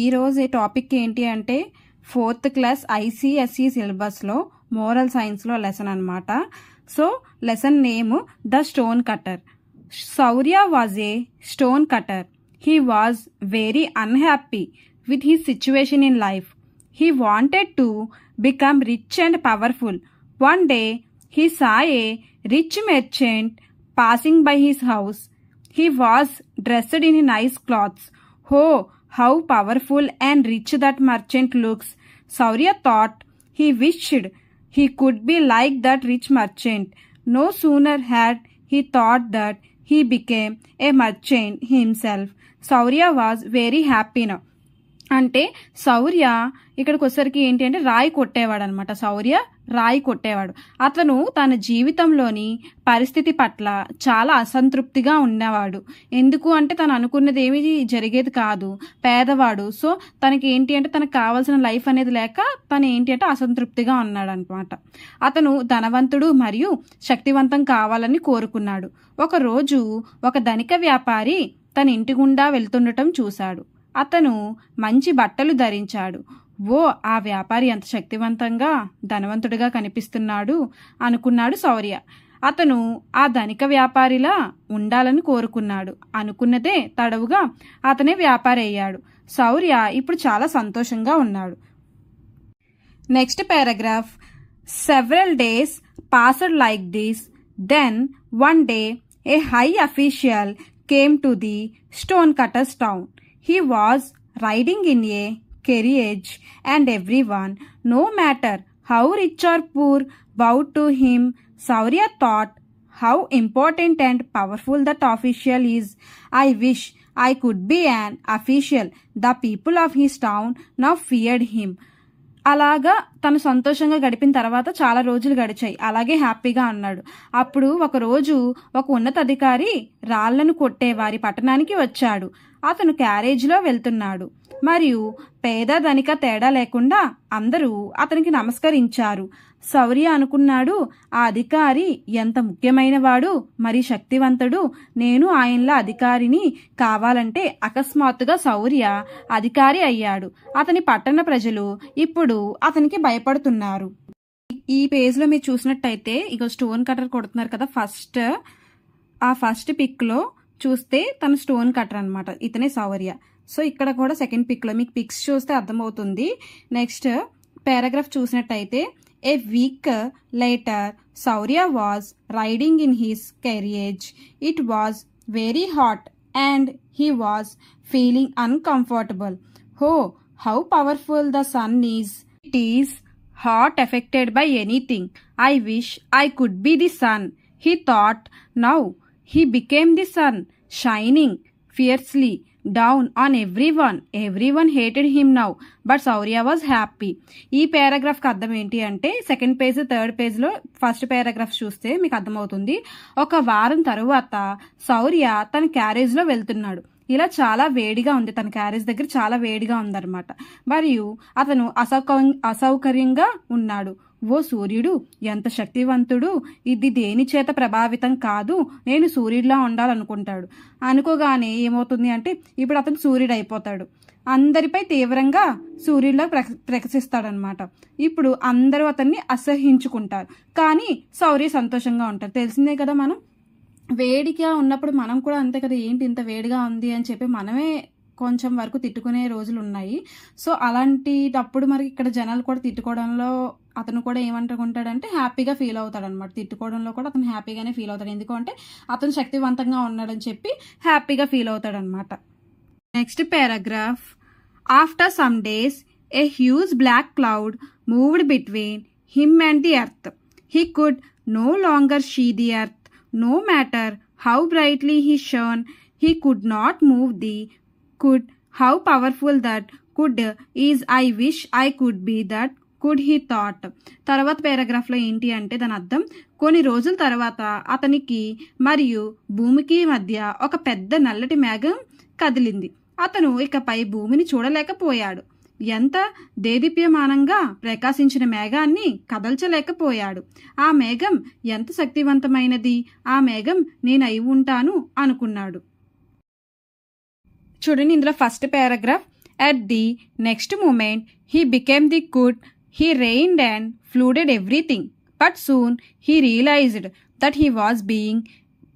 ఈరోజు టాపిక్ ఏంటి అంటే 4th క్లాస్ ICSE సిలబస్లో మోరల్ సైన్స్లో లెసన్ అనమాట. So lesson name the stone cutter. Shaurya was a stone cutter. He was very unhappy with his situation in life. He wanted to become rich and powerful. One day, he saw a rich merchant passing by his house. He was dressed in nice clothes. Oh, how powerful and rich that merchant looks. Shaurya thought he wished he could be like that rich merchant. No sooner had he thought that he became a merchant himself. Shaurya was very happy now. అంటే శౌర్య ఇక్కడికి వచ్చేసరికి ఏంటి అంటే రాయి కొట్టేవాడు అనమాట. శౌర్య రాయి కొట్టేవాడు. అతను తన జీవితంలోని పరిస్థితి పట్ల చాలా అసంతృప్తిగా ఉన్నవాడు. ఎందుకు అంటే తను అనుకున్నది ఏమి జరిగేది కాదు, పేదవాడు. సో తనకి ఏంటి అంటే తనకు కావాల్సిన లైఫ్ అనేది లేక తను ఏంటి అంటే అసంతృప్తిగా ఉన్నాడు అనమాట. అతను ధనవంతుడు మరియు శక్తివంతం కావాలని కోరుకున్నాడు. ఒకరోజు ఒక ధనిక వ్యాపారి తన ఇంటి గుండా వెళ్తుండటం చూశాడు. అతను మంచి బట్టలు ధరించాడు. ఆ వ్యాపారి ఎంత శక్తివంతంగా ధనవంతుడిగా కనిపిస్తున్నాడు అనుకున్నాడు శౌర్య. అతను ఆ ధనిక వ్యాపారిలా ఉండాలని కోరుకున్నాడు. అనుకున్నదే తడవుగా అతనే వ్యాపారి అయ్యాడు. శౌర్య ఇప్పుడు చాలా సంతోషంగా ఉన్నాడు. Next paragraph. Several days passed like this. Then one day a high official came to the Stonecutter's town. He was riding in a carriage and everyone, no matter how rich or poor, bowed to him. Shaurya thought how important and powerful that official is. I wish I could be an official. The people of his town now feared him. అలాగా తను సంతోషంగా గడిపిన తర్వాత చాలా రోజులు గడిచాయి. అలాగే హ్యాపీగా అన్నాడు. అప్పుడు ఒకరోజు ఒక ఉన్నతాధికారి రాళ్లను కొట్టే వారి పట్టణానికి వచ్చాడు. అతను క్యారేజ్లో వెళ్తున్నాడు మరియు పేద ధనిక తేడా లేకుండా అందరూ అతనికి నమస్కరించారు. శౌర్య అనుకున్నాడు, ఆ అధికారి ఎంత ముఖ్యమైనవాడు, మరి శక్తివంతుడు. నేను ఆయనలా అధికారిని కావాలంటే అకస్మాత్తుగా శౌర్య అధికారి అయ్యాడు. అతని పట్టణ ప్రజలు ఇప్పుడు అతనికి భయపడుతున్నారు. ఈ పేజ్లో మీరు చూసినట్టయితే ఇక స్టోన్ కటర్ కొడుతున్నారు కదా. ఫస్ట్ పిక్లో చూస్తే తను స్టోన్ కటర్ అనమాట. ఇతనే శౌర్య. సో ఇక్కడ కూడా సెకండ్ పిక్లో మీకు పిక్స్ చూస్తే అర్థమవుతుంది. నెక్స్ట్ పారాగ్రాఫ్ చూసినట్టయితే A week later, Shaurya was riding in his carriage. It was very hot and he was feeling uncomfortable. Oh, how powerful the sun is. It is hot affected by anything. I wish I could be the sun, he thought. Now he became the sun, shining fiercely down on everyone. Everyone hated him now, but Shaurya was happy. ఈ paragraph కి అర్థం ఏంటి అంటే second page third page లో first paragraph చూస్తే మీకు అర్థమవుతుంది. ఒక వారం తరువాత శౌర్య తన క్యారేజ్ లో వెళ్తున్నాడు. ఇలా చాలా వేడిగా ఉంది, తన క్యారేజ్ దగ్గర చాలా వేడిగా ఉందన్నమాట. మరియు అతను అసౌకర్యంగా ఉన్నాడు. ఓ సూర్యుడు ఎంత శక్తివంతుడు, ఇది దేని చేత ప్రభావితం కాదు, నేను సూర్యుడిలా ఉండాలనుకుంటాడు. అనుకోగానే ఏమవుతుంది అంటే ఇప్పుడు అతను సూర్యుడు అయిపోతాడు. అందరిపై తీవ్రంగా సూర్యుడిలా ప్రకాశిస్తాడనమాట. ఇప్పుడు అందరూ అతన్ని అసహ్యించుకుంటారు. కానీ శౌర్య సంతోషంగా ఉంటారు. తెలిసిందే కదా, మనం వేడిగా ఉన్నప్పుడు మనం కూడా అంతే కదా, ఏంటి ఇంత వేడిగా ఉంది అని చెప్పి మనమే కొంచెం వరకు తిట్టుకునే రోజులు ఉన్నాయి. సో అలాంటిటప్పుడు మరి ఇక్కడ జనాలు కూడా తిట్టుకోవడంలో అతను కూడా ఏమంటుకుంటాడంటే హ్యాపీగా ఫీల్ అవుతాడు అనమాట. తిట్టుకోవడంలో కూడా అతను హ్యాపీగానే ఫీల్ అవుతాడు. ఎందుకంటే అతను శక్తివంతంగా ఉన్నాడని చెప్పి హ్యాపీగా ఫీల్ అవుతాడు అనమాట. Next paragraph. After some days a huge black cloud moved between him and the earth. He could no longer see the earth, no matter how brightly he shone. He could not move the could. How powerful that could is. I wish I could be that could, he thought. తర్వాత పారాగ్రాఫ్లో ఏంటి అంటే దాని అర్థం, కొన్ని రోజుల తర్వాత అతనికి మరియు భూమికి మధ్య ఒక పెద్ద నల్లటి మేఘం కదిలింది. అతను ఇకపై భూమిని చూడలేకపోయాడు. ఎంత దేదీప్యమానంగా ప్రకాశించిన మేఘాన్ని కదల్చలేకపోయాడు. ఆ మేఘం ఎంత శక్తివంతమైనది, ఆ మేఘం నేను అయి ఉంటాను అనుకున్నాడు. చూడండి, ఇందులో first paragraph At the next moment, he became the good. He reigned and flooded everything. But soon he realized that he was being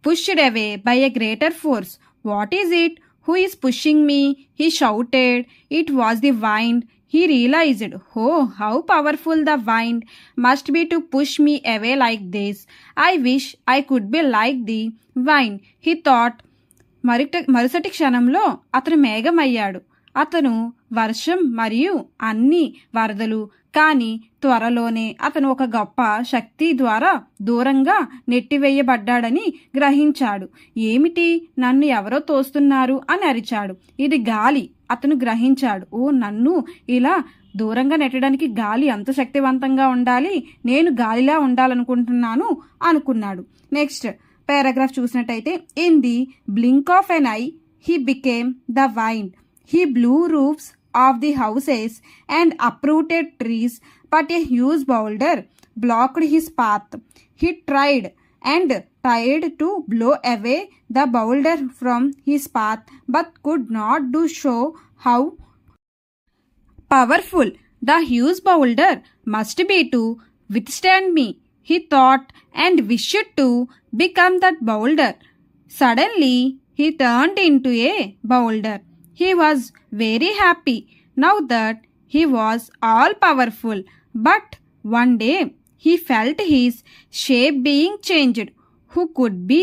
pushed away by a greater force. What is it? Who is pushing me? He shouted. It was the wind. He realized, oh, how powerful the wind must be to push me away like this. I wish I could be like the wind, he thought. మరుసటి క్షణంలో అతను మేఘమయ్యాడు. అతను వర్షం మరియు అన్ని వరదలు, కానీ త్వరలోనే అతను ఒక గొప్ప శక్తి ద్వారా దూరంగా నెట్టివేయబడ్డాడని గ్రహించాడు. ఏమిటి, నన్ను ఎవరో తోస్తున్నారు అని అరిచాడు. ఇది గాలి. అతను గ్రహించాడు, ఓ, నన్ను ఇలా దూరంగా నెట్టడానికి గాలి అంత శక్తివంతంగా ఉండాలి, నేను గాలిలా ఉండాలనుకుంటున్నాను అనుకున్నాడు. నెక్స్ట్ పారాగ్రాఫ్ చూసినట్టయితే, in the blink of an eye he became the wind. He blew roofs of the houses and uprooted trees, but a huge boulder blocked his path. He tried and tried to blow away the boulder from his path, but could not do so. How powerful the huge boulder must be to withstand me, he thought, and wished to become that boulder. Suddenly, he turned into a boulder. He was very happy now that he was all powerful, but one day he felt his shape being changed. Who could be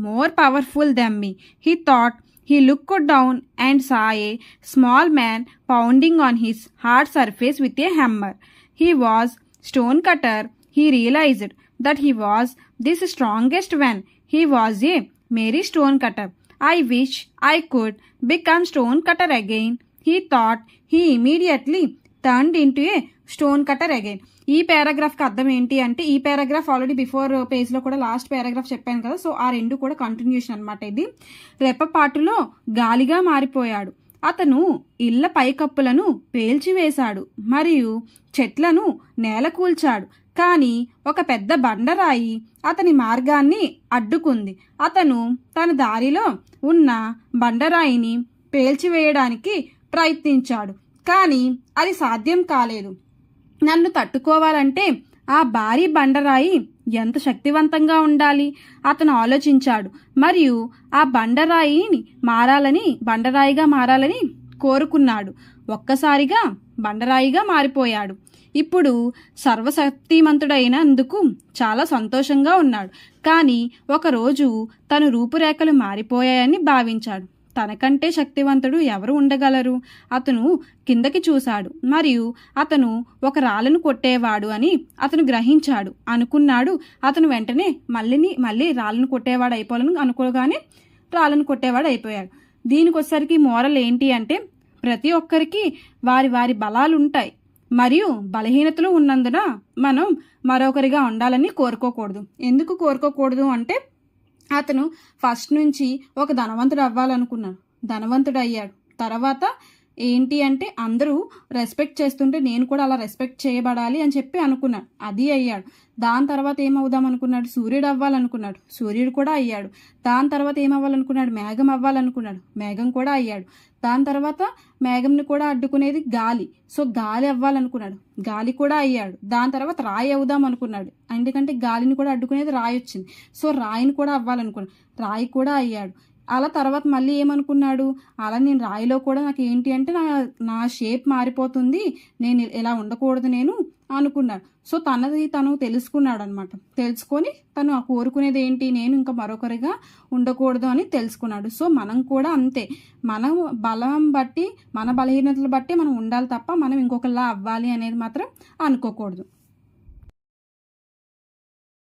more powerful than me? He thought. He looked down and saw a small man pounding on his hard surface with a hammer. He was Stonecutter. He realized that he was this strongest one. He was a merry Stonecutter. I wish I could become Stonecutter again, he thought. He immediately turned into a Stonecutter again. ఈ పారాగ్రాఫ్కి అర్థం ఏంటి అంటే, ఈ paragraph already before పేజ్లో కూడా last paragraph చెప్పాను కదా, so ఆ రెండు కూడా కంటిన్యూషన్ అనమాట. ఇది రెప్పపాటులో గాలిగా మారిపోయాడు. అతను ఇళ్ల పైకప్పులను పేల్చివేశాడు మరియు చెట్లను నేలకూల్చాడు. కానీ ఒక పెద్ద బండరాయి అతని మార్గాన్ని అడ్డుకుంది. అతను తన దారిలో ఉన్న బండరాయిని పేల్చివేయడానికి ప్రయత్నించాడు, కానీ అది సాధ్యం కాలేదు. నన్ను తట్టుకోవాలంటే ఆ భారీ బండరాయి ఎంత శక్తివంతంగా ఉండాలి అతను ఆలోచించాడు. మరియు ఆ బండరాయిగా మారాలని కోరుకున్నాడు. ఒక్కసారిగా బండరాయిగా మారిపోయాడు. ఇప్పుడు సర్వశక్తిమంతుడైనందుకు చాలా సంతోషంగా ఉన్నాడు. కానీ ఒకరోజు తన రూపురేఖలు మారిపోయాయని భావించాడు. తనకంటే శక్తివంతుడు ఎవరు ఉండగలరు? అతను కిందకి చూశాడు మరియు అతను ఒక రాళ్ళను కొట్టేవాడు అని అతను గ్రహించాడు. అనుకున్నాడు. అతను వెంటనే మళ్ళీ రాళ్ళను కొట్టేవాడు అయిపోవాలని అనుకోగానే రాళ్ళను కొట్టేవాడు అయిపోయాడు. దీనికి వచ్చేసరికి మోరల్ ఏంటి అంటే, ప్రతి ఒక్కరికి వారి వారి బలాలుంటాయి మరియు బలహీనతలు ఉన్నందున మనం మరొకరిగా ఉండాలని కోరుకోకూడదు. ఎందుకు కోరుకోకూడదు అంటే, అతను ఫస్ట్ నుంచి ఒక ధనవంతుడు అవ్వాలనుకున్నాడు, ధనవంతుడు అయ్యాడు. తర్వాత ఏంటి అంటే, అందరూ రెస్పెక్ట్ చేస్తుంటే నేను కూడా అలా రెస్పెక్ట్ చేయబడాలి అని చెప్పి అనుకున్నాడు, అది అయ్యాడు. దాని తర్వాత ఏమవుదాం అనుకున్నాడు, సూర్యుడు అవ్వాలనుకున్నాడు, సూర్యుడు కూడా అయ్యాడు. దాని తర్వాత ఏమవ్వాలనుకున్నాడు, మేఘం అవ్వాలనుకున్నాడు, మేఘం కూడా అయ్యాడు. దాని తర్వాత మేఘంని కూడా అడ్డుకునేది గాలి, సో గాలి అవ్వాలనుకున్నాడు, గాలి కూడా అయ్యాడు. దాని తర్వాత రాయి అవుదాం అనుకున్నాడు, ఎందుకంటే గాలిని కూడా అడ్డుకునేది రాయి వచ్చింది, సో రాయిని కూడా అవ్వాలనుకున్నాడు, రాయి కూడా అయ్యాడు. అలా తర్వాత మళ్ళీ ఏమనుకున్నాడు, అలా నేను రాయిలో కూడా నాకు ఏంటి అంటే నా షేప్ మారిపోతుంది, నేను ఎలా ఉండకూడదు నేను అనుకున్నాడు. సో తనది తను తెలుసుకున్నాడు అనమాట. తెలుసుకొని తను కోరుకునేది ఏంటి, నేను ఇంకా మరొకరిగా ఉండకూడదు అని తెలుసుకున్నాడు. సో మనం కూడా అంతే, మనం బలం బట్టి మన బలహీనతలు బట్టి మనం ఉండాలి తప్ప మనం ఇంకొకలా అవ్వాలి అనేది మాత్రం అనుకోకూడదు.